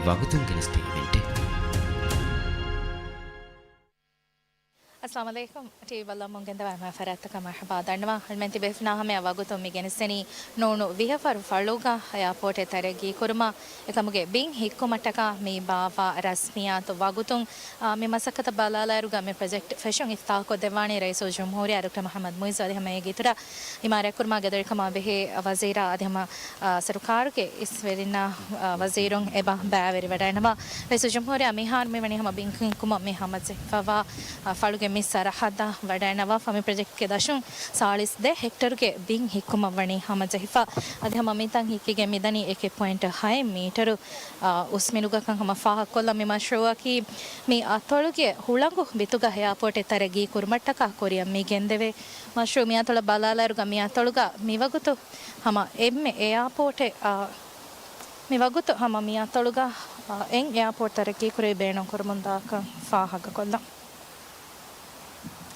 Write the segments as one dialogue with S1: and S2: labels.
S1: වගතුන් ගෙනස්තේ වෙන්ටේ
S2: अस्सलाम वालेकुम टी वल्ला मुंगेंदा वा फरात का मरहबा दंडवा हलमंती बेफना हमें अवागुतो मिगेनसनी नोनु विहफर फळुगा एयरपोर्ट तरगी कुरमा एकमुगे बिंग हिक्को मटका मी बावा रस्मिया तो वागुतुं मी मसकत बालालारुगा मी प्रोजेक्ट फैशन इफ्ताह को देवानी रईस जमहूरिया डॉक्टर मोहम्मद मुइज़ अदे हमें गितरा इमारे कुरमा गदर कमा बेहे वजीरा अदे हम सरकार के इस वेरिना वजीरों एबा बावेरी वडानवा रईस जमहूरिया मिहार में वनी हम बिंग हिक्को में हम से फवा फळुगे सरहदा वडानवा फमी प्रोजेक्ट के दशुं 42 हेक्टर के बिंग हिक्कुम वणी हम जहिफा अधे हम अमितंग हिक्के मिदनी 1.6 मीटर उस्मिनुगा कं हम फाह कोल्ला मे मशरुआ की मी अतोळुगे हुळंगु बितुगा एयरपोर्ट तरगी कुर्मट्टका कोरिया मी गेंदेवे मशरु मी अतोळ बलालारुगा मी अतोळुगा मी वगुतो हम एम्मे एयरपोर्ट मी वगुतो हम मी अतोळुगा एं एयरपोर्ट तरगी कुरे बेणो कुर्मुंदा का फाहग कोल्ला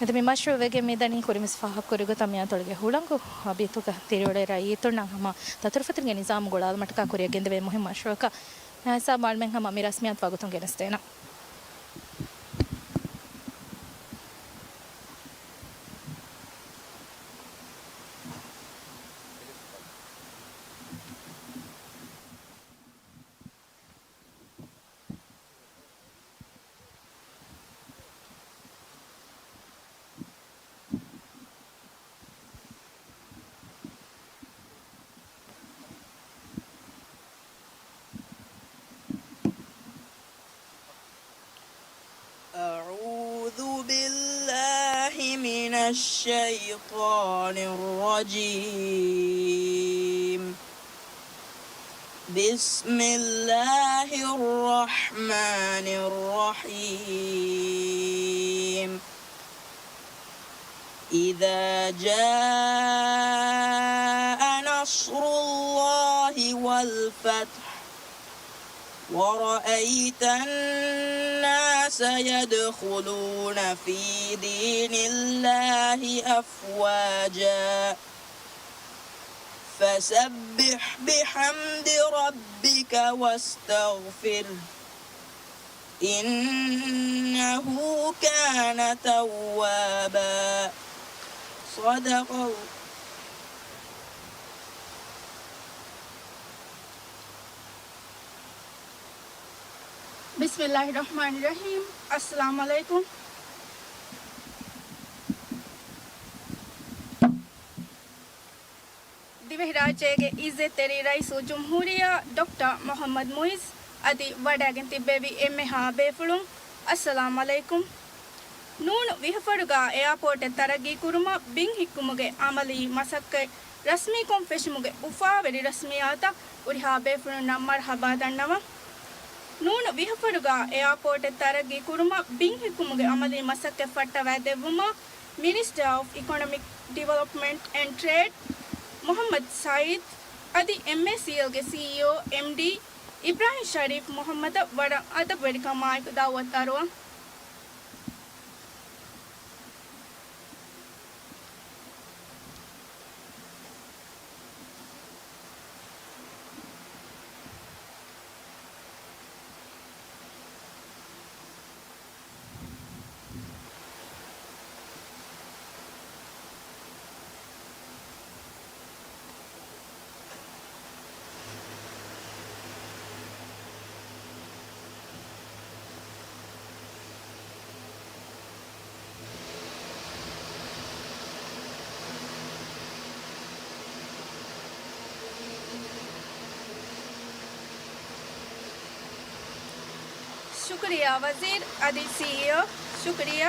S2: ಇದು ಮಶ್ರೂವೆಗೆ ಮಿದನಿ ಕುರಿಮಿಸ್ ಫಾಹ ಕುರಿಗು ತಮಿಯ ತೊಳಗೆ ಹುಳಂಗು ಬಿತುಗ ತಿರಿಯೊಳೆ ರೈ ತುಣ್ಣ ಹಮ ತತುರ್ಫತ್ರಿಗೆ ನಿಜಾಮುಗಳ ಮಟಕ ಕುರಿಯಗೆಂದವೆ ಮುಹಿಮ್ ಮಶ್ರೂಕ ನೈಸಾ ಬಾಳ್ಮೆಂಗ್ ಹಮ ಮಿ ರಸ್ಮಿಯಾತ್ ವಾಗುತುಂ ಗೆನಸ್ತೇನ
S3: أعوذ بالله من الشيطان الرجيم بسم الله الرحمن الرحيم إذا جاء نصر الله والفتح ورأيت الناس يدخلون في دين الله أفواجا فسبح بحمد ربك واستغفره إنه كان توابا صدق الله.
S4: बिस्मिल्लाहिर्रहमानिर्रहीम अस्सलाम वालेकुम दिवह राज्यगे इज्जत तेरी रईस जमहूरिया डॉक्टर मोहम्मद मुइज़ अदि वडागन तिब्बेवी एम्मे हा बेफुलुं अस्सलाम वालेकुम नून विहफड़ुगा एयरपोर्ट तरगी कुरुमा बिंग हिक्कुमुगे अमली मसक्के रस्मी कॉन्फेशमुगे उफा वेरी रस्मियाता उरिहा बेफुलुं नम्मर हबा दन्नवा नून विहफड़ुगा एयरपोर्ट तरगी कुरुमा बिंग हिक्कुमुगे अमली मसक्के फट्टा वैदेवुमा minister of economic development and trade Mohammed Saeed अदि MACL के CEO MD इब्राहिम शरीफ मोहम्मद वड़ा अदब वेरिका माइक दावत तारुआ शुक्रिया वजीर अदि CEO शुक्रिया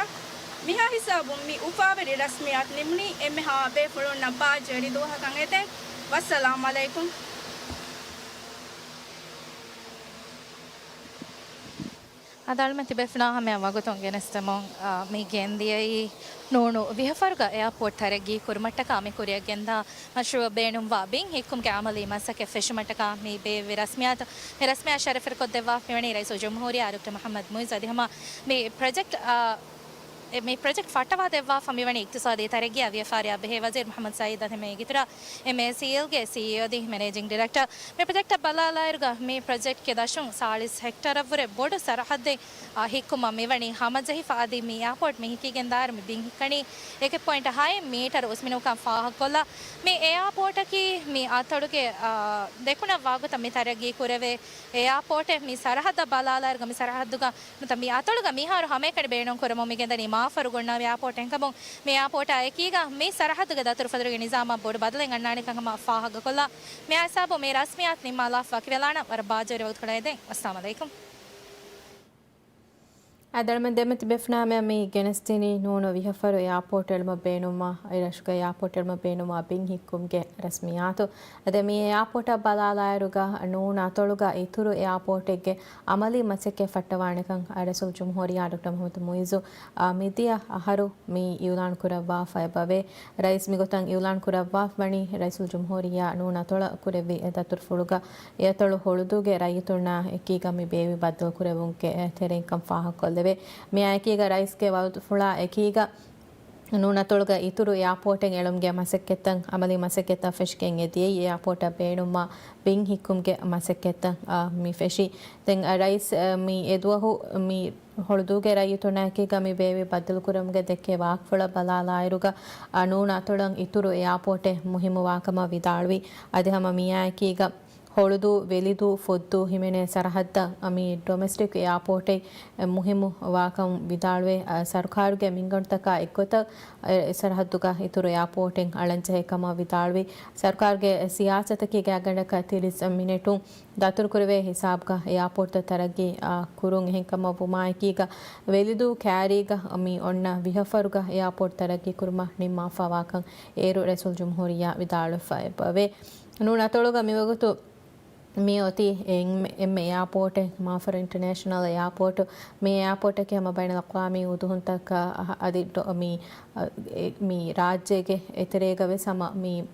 S4: मिहा हिसाबु मी उफावरी रस्मियात निम्नी एमहा बेफुलो नबा जरी दोहा कंगेते वस्सलाम अलैकुम
S2: adalmenti befna hame waguton genestamon mi gendiyai nonu vihafarga airport taregi kurmattaka me kuriya genda mashru beenum wa bin hikkum ke amali masake feshmattaka me be virasmiyat me rasmiya sharafir ko dewa fewani raiso jumhuriya dr mohammad muiz adi hama me project මේ project ෆටවා දෙවවා ෆමිවණි ඉක්තිසාදී තරගිය අවියෆාරියා බෙහෙ වزير محمد سعيد අතමේ ගිතර MACL ගේ CEO the managing director මේ project බලාලායරුග මේ project K ದಶಂ 40 hectare ಅವರೆ board ಸರಹದ್ದೆ ಹಿಕ್ಕುಮ ಮಿವಣಿ ಹಮಜಹಿ ಫಾದಿ ಮಿ airport ಮಿ ಹಿಕಿಗೆನ್ ದಾರ್ ಮಿ being ಹಿಕ್ಕಣಿ 1.6 metre ಉಸ್ಮಿನುಕ ಫಾಹಕೊಲ್ಲ ಮಿ airport ಕಿ ಮಿ ಆತಡುಗೆ ದೆಕುಣ ವಾಗುತ ಮಿ තරගී කුරවේ airport ಮಿ ಸರಹದ್ದ ಬಲಾಲಾಯರುಗ ಮಿ ಸರಹದ್ದುಗ ಮತ ಮಿ ಆತಡುಗ ಮಿ ಹಾರು ಹಮೇಕಡೆ ಬೇಣೊಂ ಕೊರಮೊ ಮಿಗೆಂದನಿ ಮಾಫರು ಗೊಣ್ಣ airport ಎಂಕಬೊ ಮಿ airport ಆಯಕೀಗ ಮಿ ಸರಹದ್ದುಗ ದತುರು ಫದರುಗೆ Nizam board ಬದಲೆಂ ಅಣ್ಣಾಣಿ ಕಂಗಮ ಫಾಹಗ ಕೊಲ್ಲ ಮಿ ಆಸಾಬೊ ಮಿ ರಸ್ಮಿಯಾತ್ ನಿಮ್ಮ laugh ವಕಿವೆಲಾಣ ವರ ಬಾಜೋರಿ ವದ್ಕಡೈದೆ ಅಸ್ಸಲಾಮು ಅಲೈಕುಂ
S1: ಅದಳಮ ದೆಮತಿ ಬೆಫ್ನಾಮೆ ಮಿ ಗೆನಸ್ತಿನಿ ನೂನು ವಿಹಫರು airport ಎಳ್ಮ ಬೇನುಮ ಐರಶುಗ airport ಎಳ್ಮ ಬೇನುಮ being ಹಿಕ್ಕುಮ್ಗೆ ರಸ್ಮಿಯಾತು ಅದೆ ಮಿ ಏರ್ಪೋರ್ಟ್ ಬಲಾಲಾಯರುಗ ನೂನ ಅತೊಳುಗ ಇತುರು ಏರ್ಪೋರ್ಟ್ಗೆ ಅಮಲಿ ಮಸಕ್ಕೆ ಫಟ್ಟವಾಣಕಂ ರಸೂಲ್ ಜುಮ್ಹೂರಿಯಾ ಡಾಕ್ಟರ್ ಮೊಹಮ್ಮದ್ ಮುಯಿಜು ಮಿದಿಯ ಅಹರು ಮಿ ಯುಲಾನ್ ಕುರವ್ವಾ ಫೈಬವೆ ರೈಸ್ ಮಿ ಗೊತಂ ಯುಲಾನ್ ಕುರವ್ವಾ ಮಣಿ ರಸೂಲ್ ಜುಮ್ಹೂರಿಯಾ ನೂನ ಅತೊಳ ಕುರೆವಿ ದತುರ್ ಫುಳುಗ ಏತೊಳು ಹೊಳುದುಗೆ ರೈತುಣ್ಣ ಎಕ್ಕೀಗ ಮಿ ಬೇವಿ ಬದ್ದಲು ಕುರೆವುಂಗೆ ತೆರೆಂಕಂ ಫಾಹಕೊಲ್ಲ ಮಿ ಆಯ್ಕೀಗ ರೈಸ್ಗೆ ಫುಳ ಎಕೀಗ ನೂನತೊಳಗ ಇತುರು ಏರ್ಪೋರ್ಟೆಂಗ್ ಎಳುಮ್ಗೆ ಮಸಕ್ಕೆತ್ತಂ ಅಮಲಿ ಮಸಕ್ಕೆತ್ತ ಫೆಶ್ಕೆಂಗ್ ಎದಿಯೇ ಏರ್ಪೋರ್ಟ ಬೇಣುಮ್ಮ ಬಿಂಗ್ ಹಿಕ್ಕುಮ್ಗೆ ಮಸಕ್ಕೆತ್ತ ಮಿ ಫೆಶಿ ತೆಂಗ್ ರೈಸ್ ಮಿ ಎದುವಹು ಮಿ ಹೊಳದುಗೆ ರೈತುಣಾಕಿಗ ಮಿ ಬೇವಿ ಬದ್ದಲು ಕುರಮ್ಗೆ ದೆಕ್ಕೆ ವಾಕ್ಫುಳ ಬಲಾಲಾಯರುಗ ನೂನತೊಳಂಗ್ ಇತುರು ಏರ್ಪೋರ್ಟೆ ಮುಹಿಮು ವಾಕಮ ವಿದಾಳ್ವಿ ಅದೆ ಹಮ ಮಿಯಾಕೀಗ ಹೊಳುದು ವೆಲಿದು ಫೊದ್ದು ಹಿಮೆನೆ ಸರಹದ್ದ ಅಮಿ ಡೊಮೆಸ್ಟಿಕ್ ಏರ್ಪೋರ್ಟೆ ಮುಹಿಮು ವಾಕಂ ವಿದಾಳ್ವೆ ಸರ್ಕಾರುಗೆ ಮಿಂಗಣ್ತಕ ಎಕ್ಕೊತ ಸರಹದ್ದುಗ ಇತುರು ಏರ್ಪೋರ್ಟೆಂಗ್ ಅಳಂಚೆ ಕಮ ವಿದಾಳ್ವಿ ಸರ್ಕಾರ್ಗೆ ಸಿಯಾಸತಕ್ಕೆ ಗ್ಯಾಗಂಡಕ ತಿರಿಸ್ ಮಿನೆಟು ದತುರು ಕುರುವೆ ಹಿಸಾಬ್ಗ ಏರ್ಪೋರ್ಟ್ ತರಗಿ ಕುರುಂ ಹೆಂಕಮ ಬುಮಾಯ್ಕೀಗ ವೆಲಿದು ಕ್ಯಾರಿಗ ಅಮಿ ಒಣ್ಣ ವಿಹಫರುಗ ಏರ್ಪೋರ್ಟ್ ತರಗಿ ಕುರುಮ ನಿಮ್ಮ ಫವಾಕಂ ಏರು ರಸೂಲ್ ಜುಮ್ಹೂರಿಯಾ ವಿದಾಳು ಫೈಬವೆ ನೂನತೊಳುಗ ಮಿವಗುತು මේ ඔති එම්මේ එයාපෝර්ට් මාෆර් ඉන්ටර්නැෂනල් එයාපෝර්ට් මේ එයාපෝර්ට් එකේ හැම බයින ලක්වාමී උදුහුන්තක අදි මී රාජ්‍යයේ එතරේගවේ සම මී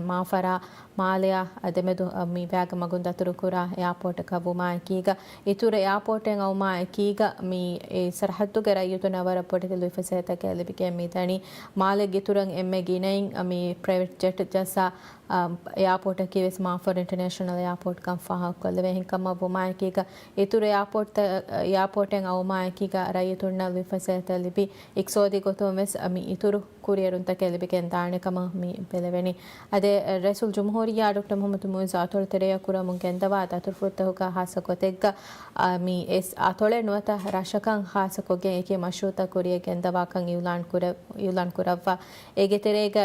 S1: මාෆරා මාලයා අදමෙදු මී වැග මගුන් දතුරු කුරා එයාපෝර්ට් එක බුමා කීග ඉතුරු එයාපෝර්ට් එක අවමා කීග මී ඒ සරහත්තු කරයුතු නවර පොටක ලුයිෆසේතක එලිබිකේ මීතනි මාලේ ගිතුරන් එම්මේ ගිනෙයින් මී ප්‍රයිවට් ජෙට් ජසා एयरपोर्ट की वेस माफर इंटरनेशनल एयरपोर्ट कम फाहा कोल्वे हिंकम बुमायकीग इतुर एयरपोर्ट एंग अवमायकीग रयतुण्ण विफसेत लिबि इक्सोदि गोतुम वेस अमि इतुर कुरियरुंत केलिबि केंदाणे कम मि बेलेवेनि अदे रसूल जुमहूरिया डॉक्टर मोहम्मद मुइज़ आतोल तेरेय कुरा मुंकेंदवा आतुर फुर्तहुक हासकोतेग मि एस आतोले नुवत राशकं हासकोगे एके मशरूत कुरिय केंदवा कं युलान कुरव्वा एगे तेरेग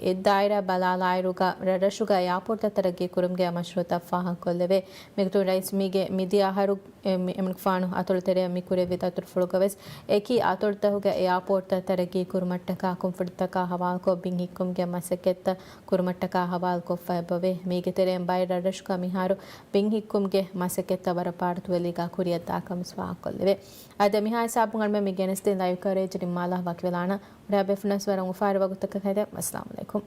S1: एदायरा बलालायरुग ರಶುಗ ಏರ್ಪೋರ್ಟ್ ತರಗಿ ಕುರುಮ್ಗೆ ಮಶ್ರೂತ ಫಾಹ ಕೊಲ್ಲವೆ ಮಿಗತು ರೈಸ್ ಮಿಗೆ ಮಿದಿ ಆಹಾರು ಎಮ್ನಕ್ ಫಾನು ಆತೊಳ ತೆರೆ ಮಿ ಕುರೆ ವಿತತುರ್ ಫುಳುಗವೆಸ್ ಏಕಿ ಆತೊಳ ತಹುಗೆ ಏರ್ಪೋರ್ಟ್ ತರಗಿ ಕುರುಮಟ್ಟಕ ಕುಂಫುಡ್ತಕ ಹವಾಲ್ ಕೊ ಬಿಂಗ್ ಹಿಕ್ಕುಮ್ಗೆ ಮಸಕೆತ್ತ ಕುರುಮಟ್ಟಕ ಹವಾಲ್ ಕೊ ಫೈಬವೆ ಮಿಗೆ ತೆರೆ ಎಂಬೈ ರಶುಗ ಮಿಹಾರು ಬಿಂಗ್ ಹಿಕ್ಕುಮ್ಗೆ ಮಸಕೆತ್ತ ವರ ಪಾರ್ತು ವೆಲಿಗ ಕುರಿಯತ್ತ ಕಮ್ಸ್ವಾ ಕೊಲ್ಲವೆ ಅದ ಮಿಹಾಯ ಸಾಬುಂಗಲ್ ಮೆ ಮಿಗೆನಸ್ತೆ ಲೈವ್ ಕರೇಜ್ ನಿಮ್ಮಾಲ ವಕ್ವೆಲಾನ ರಬೆಫ್ನಸ್ ವರ ಉಫಾರ ವಗುತಕ ಕೈದೆ ಅಸ್ಸಲಾಮು ಅಲೈಕುಂ